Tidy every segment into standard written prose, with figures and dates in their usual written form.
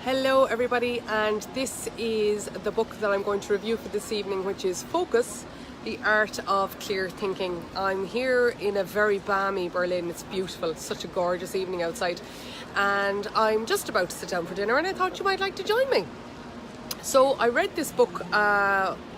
Hello everybody, and this is the book that I'm going to review for this evening, which is Focus, The Art of Clear Thinking. I'm here in a very balmy Berlin. It's beautiful, it's such a gorgeous evening outside, and I'm just about to sit down for dinner, and I thought you might like to join me. So I read this book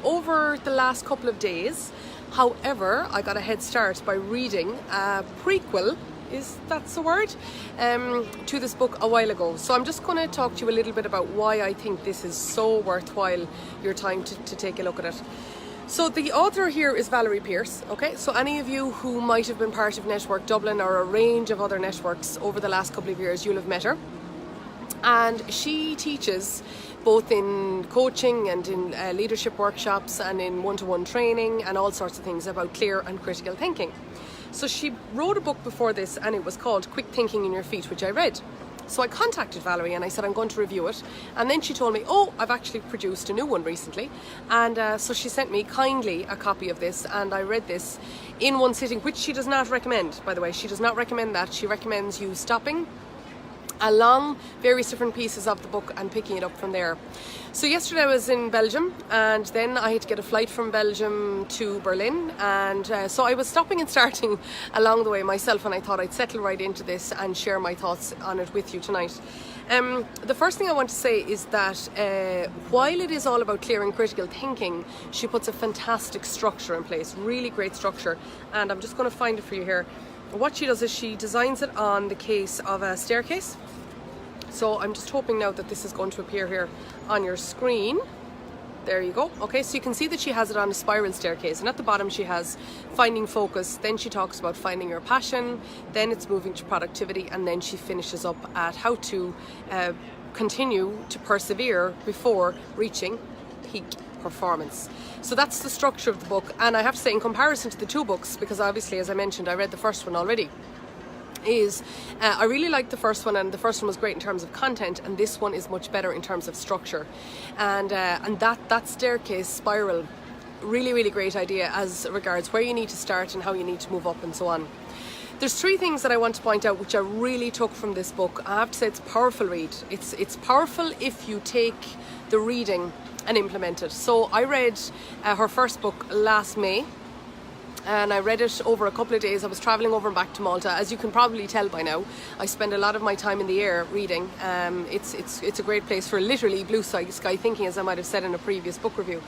over the last couple of days. However, I got a head start by reading a prequel, is that's the word, to this book a while ago. So I'm just going to talk to you a little bit about why I think this is so worthwhile your time to take a look at it. So the author here is Valerie Pierce, okay? So any of you who might have been part of Network Dublin or a range of other networks over the last couple of years, you'll have met her. And she teaches both in coaching and in leadership workshops and in one-to-one training and all sorts of things about clear and critical thinking. So she wrote a book before this, and it was called Quick Thinking in Your Feet, which I read. So I contacted Valerie and I said I'm going to review it, and then she told me, oh, I've actually produced a new one recently, and so she sent me kindly a copy of this, and I read this in one sitting, which she does not recommend, by the way. She does not recommend that. She recommends you stopping along various different pieces of the book and picking it up from there. So yesterday I was in Belgium, and then I had to get a flight from Belgium to Berlin, and so I was stopping and starting along the way myself, and I thought I'd settle right into this and share my thoughts on it with you tonight. The first thing I want to say is that while it is all about clear and critical thinking, she puts a fantastic structure in place, really great structure, and I'm just going to find it for you here. What she does is she designs it on the case of a staircase. So I'm just hoping now that this is going to appear here on your screen. There you go. Okay, so you can see that she has it on a spiral staircase, and at the bottom she has finding focus, then she talks about finding your passion, then it's moving to productivity, and then she finishes up at how to continue to persevere before reaching peak performance. So that's the structure of the book, and I have to say, in comparison to the two books, because obviously, as I mentioned, I read the first one already, I really liked the first one, and the first one was great in terms of content, and this one is much better in terms of structure, and that staircase spiral, really great idea as regards where you need to start and how you need to move up and so on. There's three things that I want to point out which I really took from this book. I have to say, it's a powerful read. It's powerful if you take the reading and implement it. So I read her first book last May, and I read it over a couple of days. I was travelling over and back to Malta. As you can probably tell by now, I spend a lot of my time in the air reading. It's a great place for literally blue sky thinking, as I might have said in a previous book review.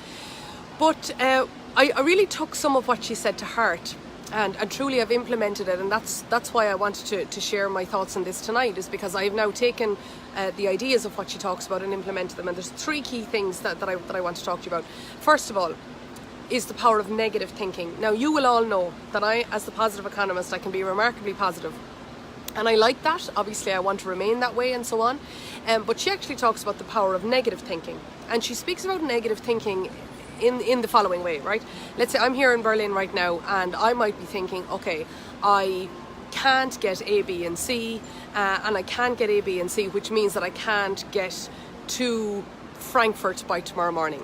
But I really took some of what she said to heart, and truly I've implemented it, and that's why I wanted to share my thoughts on this tonight, is because I've now taken the ideas of what she talks about and implemented them. And there's three key things that I want to talk to you about. First of all is the power of negative thinking. Now, you will all know that I, as the positive economist, I can be remarkably positive, and I like that. Obviously I want to remain that way and so on, but she actually talks about the power of negative thinking, and she speaks about negative thinking in the following way, right? Let's say I'm here in Berlin right now, and I might be thinking, okay, I can't get A, B and C, and I can't get A, B and C, which means that I can't get to Frankfurt by tomorrow morning.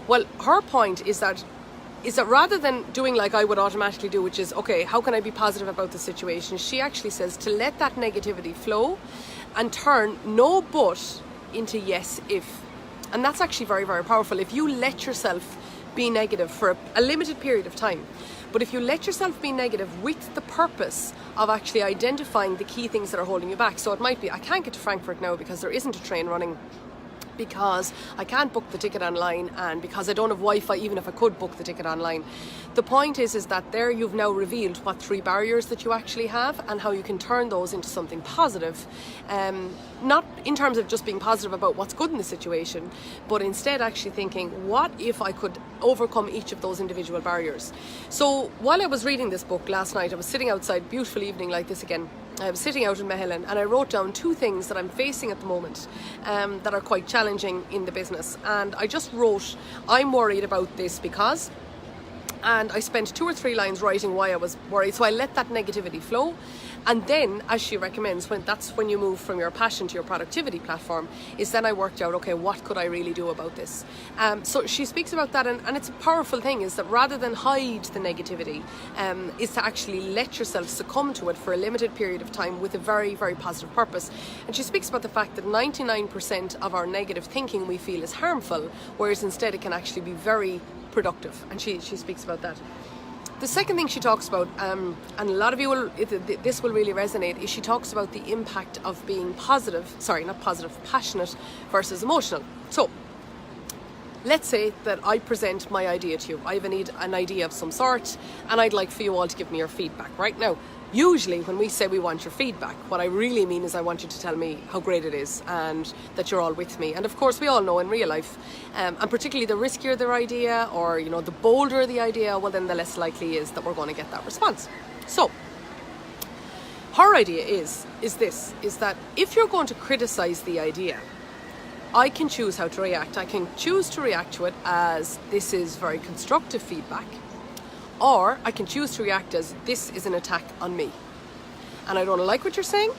Well, her point is that rather than doing like I would automatically do, which is, okay, how can I be positive about the situation? She actually says to let that negativity flow and turn no but into yes if. And that's actually very powerful. If you let yourself be negative for a limited period of time, but if you let yourself be negative with the purpose of actually identifying the key things that are holding you back. So it might be, I can't get to Frankfurt now because there isn't a train running, because I can't book the ticket online, and because I don't have Wi-Fi even if I could book the ticket online. The point is that there you've now revealed what three barriers that you actually have, and how you can turn those into something positive. Not in terms of just being positive about what's good in the situation, but instead actually thinking, what if I could overcome each of those individual barriers? So while I was reading this book last night, I was sitting outside, beautiful evening like this again, I was sitting out in Mechelen, and I wrote down two things that I'm facing at the moment that are quite challenging in the business. And I just wrote, I'm worried about this because, And I spent 2 or 3 lines writing why I was worried. So I let that negativity flow. And then, as she recommends, that's when you move from your passion to your productivity platform, is then I worked out, okay, what could I really do about this? So she speaks about that, and it's a powerful thing, is that rather than hide the negativity, is to actually let yourself succumb to it for a limited period of time with a very, very positive purpose. And she speaks about the fact that 99% of our negative thinking we feel is harmful, whereas instead it can actually be very productive. And she speaks about that. The second thing she talks about, and a lot of you this will really resonate, is she talks about the impact of being passionate versus emotional. So let's say that I present my idea to you. I have an idea of some sort, and I'd like for you all to give me your feedback. Right now, usually when we say we want your feedback, what I really mean is I want you to tell me how great it is and that you're all with me. And of course, we all know in real life, and particularly the riskier their idea, or the bolder the idea, well then the less likely is that we're going to get that response. So her idea is that if you're going to criticize the idea, I can choose how to react. I can choose to react to it as this is very constructive feedback, or I can choose to react as this is an attack on me. And I don't like what you're saying.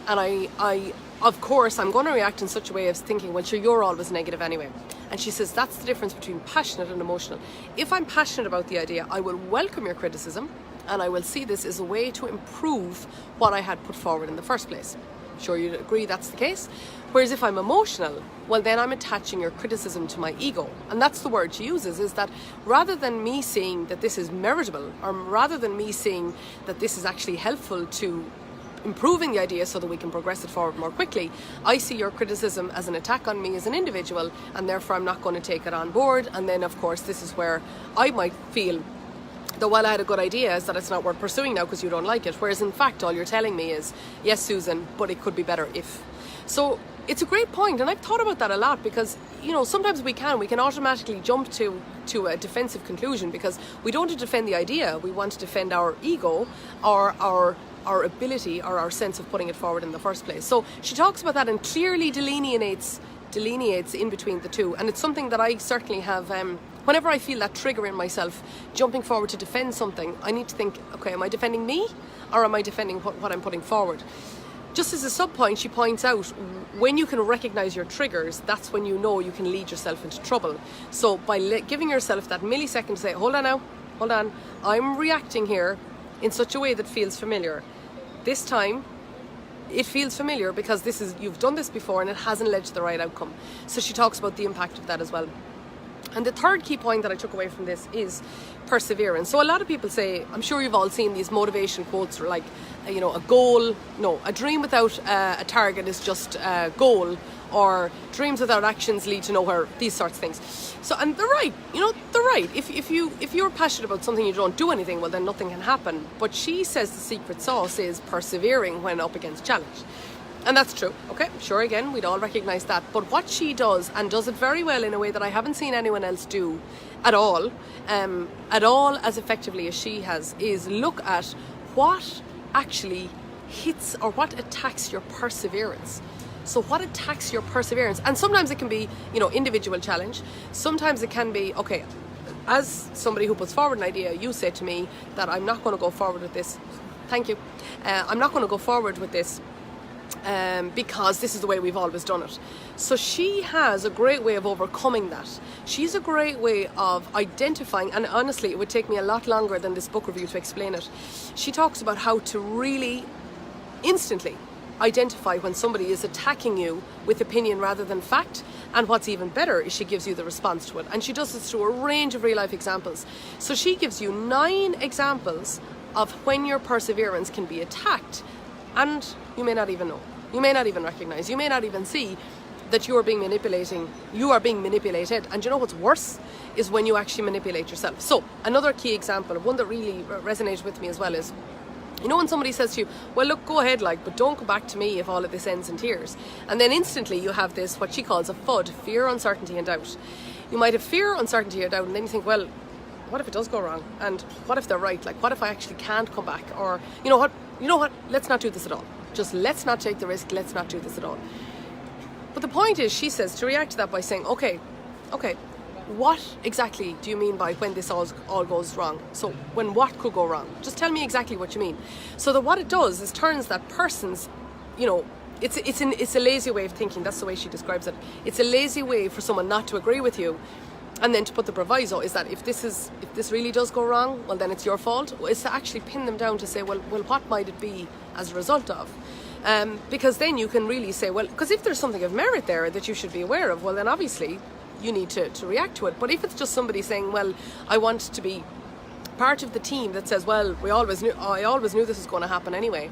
And I of course, I'm going to react in such a way of thinking, well, sure, you're always negative anyway. And she says that's the difference between passionate and emotional. If I'm passionate about the idea, I will welcome your criticism, and I will see this as a way to improve what I had put forward in the first place. I'm sure you'd agree that's the case. Whereas if I'm emotional, well, then I'm attaching your criticism to my ego. And that's the word she uses, is that rather than me seeing that this is meritable, or rather than me seeing that this is actually helpful to improving the idea so that we can progress it forward more quickly, I see your criticism as an attack on me as an individual, and therefore I'm not going to take it on board. And then, of course, this is where I might feel that while I had a good idea, is that it's not worth pursuing now because you don't like it. Whereas in fact, all you're telling me is, yes, Susan, but it could be better if. So it's a great point, and I've thought about that a lot, because sometimes we can automatically jump to a defensive conclusion because we don't want to defend the idea, we want to defend our ego or our ability or our sense of putting it forward in the first place. So she talks about that and clearly delineates in between the two, and it's something that I certainly have. Whenever I feel that trigger in myself, jumping forward to defend something, I need to think, okay, am I defending me, or am I defending what I'm putting forward? Just as a sub-point, she points out, when you can recognize your triggers, that's when you know you can lead yourself into trouble. So by giving yourself that millisecond to say, hold on, I'm reacting here in such a way that feels familiar. This time, it feels familiar because you've done this before and it hasn't led to the right outcome. So she talks about the impact of that as well. And the third key point that I took away from this is perseverance. So a lot of people say, I'm sure you've all seen these motivation quotes like, a dream without a target is just a goal, or dreams without actions lead to nowhere, these sorts of things. So, and they're right, they're right. If you're passionate about something, you don't do anything, well then nothing can happen. But she says the secret sauce is persevering when up against challenge. And that's true. Okay, sure, again, we'd all recognise that. But what she does, and does it very well in a way that I haven't seen anyone else do at all as effectively as she has, is look at what actually hits or what attacks your perseverance. So what attacks your perseverance? And sometimes it can be, individual challenge. Sometimes it can be, okay, as somebody who puts forward an idea, you say to me that I'm not going to go forward with this. Thank you. I'm not going to go forward with this because this is the way we've always done it. So she has a great way of overcoming that. She's a great way of identifying, and honestly, it would take me a lot longer than this book review to explain it. She talks about how to really instantly identify when somebody is attacking you with opinion rather than fact, and what's even better is she gives you the response to it, and she does this through a range of real life examples. So she gives you 9 examples of when your perseverance can be attacked, and you may not even know, you may not even recognize, you may not even see that you are being manipulated, and you know what's worse is when you actually manipulate yourself. So another key example, one that really resonated with me as well, is when somebody says to you, well look, go ahead, but don't come back to me if all of this ends in tears. And then instantly you have this, what she calls a FUD, fear, uncertainty and doubt. You might have fear, uncertainty or doubt, and then you think, well, what if it does go wrong? And what if they're right? What if I actually can't come back? Or, you know what, let's not do this at all. Just let's not take the risk, let's not do this at all. But the point is, she says, to react to that by saying, okay, what exactly do you mean by when this all goes wrong? So when what could go wrong? Just tell me exactly what you mean. So that what it does is turns that person's, it's a lazy way of thinking. That's the way she describes it. It's a lazy way for someone not to agree with you, and then to put the proviso is that if this really does go wrong, well, then it's your fault. It's to actually pin them down to say, well, what might it be as a result of? Because then you can really say, well, because if there's something of merit there that you should be aware of, well, then obviously you need to react to it. But if it's just somebody saying, well, I want to be part of the team that says, well, I always knew this was going to happen anyway.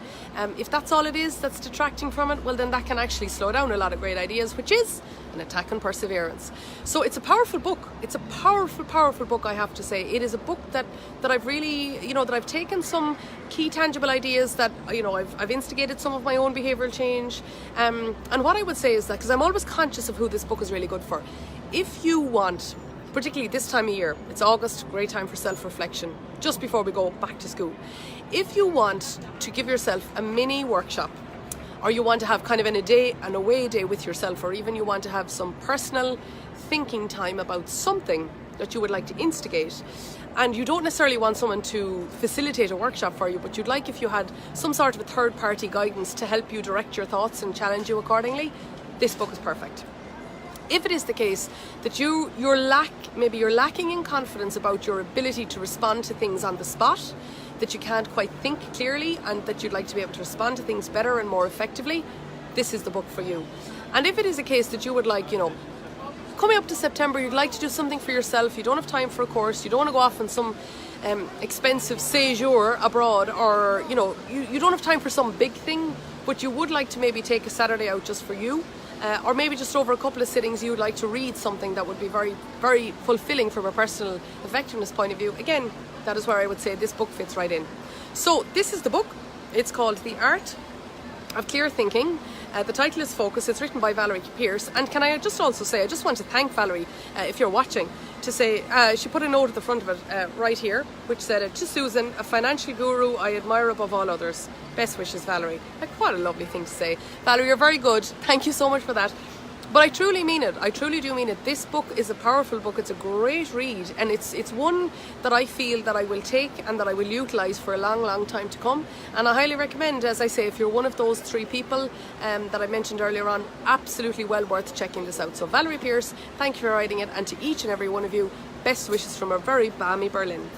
If that's all it is that's detracting from it, well, then that can actually slow down a lot of great ideas, which is an attack on perseverance. So it's a powerful book. It's a powerful, powerful book, I have to say. It is a book that I've really, that I've taken some key tangible ideas that, I've instigated some of my own behavioural change. And what I would say is that, because I'm always conscious of who this book is really good for, if you want, particularly this time of year, it's August, great time for self-reflection, just before we go back to school. If you want to give yourself a mini workshop, or you want to have kind of an away day with yourself, or even you want to have some personal thinking time about something that you would like to instigate, and you don't necessarily want someone to facilitate a workshop for you, but you'd like if you had some sort of a third-party guidance to help you direct your thoughts and challenge you accordingly, this book is perfect. If it is the case that you're lacking in confidence about your ability to respond to things on the spot, that you can't quite think clearly, and that you'd like to be able to respond to things better and more effectively, this is the book for you. And if it is a case that you would like, coming up to September, you'd like to do something for yourself, you don't have time for a course, you don't want to go off on some expensive séjour abroad, or you don't have time for some big thing, but you would like to maybe take a Saturday out just for you, or maybe just over a couple of sittings you would like to read something that would be very, very fulfilling from a personal effectiveness point of view, again, that is where I would say this book fits right in. So this is the book. It's called The Art of Clear Thinking. The title is Focus. It's written by Valerie Pierce. And can I just also say, I just want to thank Valerie, if you're watching, to say, she put a note at the front of it right here, which said, to Susan, a financial guru I admire above all others. Best wishes, Valerie. Like, what a lovely thing to say. Valerie, you're very good. Thank you so much for that. But I truly mean it. I truly do mean it. This book is a powerful book. It's a great read, and it's one that I feel that I will take and that I will utilise for a long, long time to come. And I highly recommend, as I say, if you're one of those 3 people that I mentioned earlier on, absolutely well worth checking this out. So Valerie Pierce, thank you for writing it, and to each and every one of you, best wishes from a very balmy Berlin.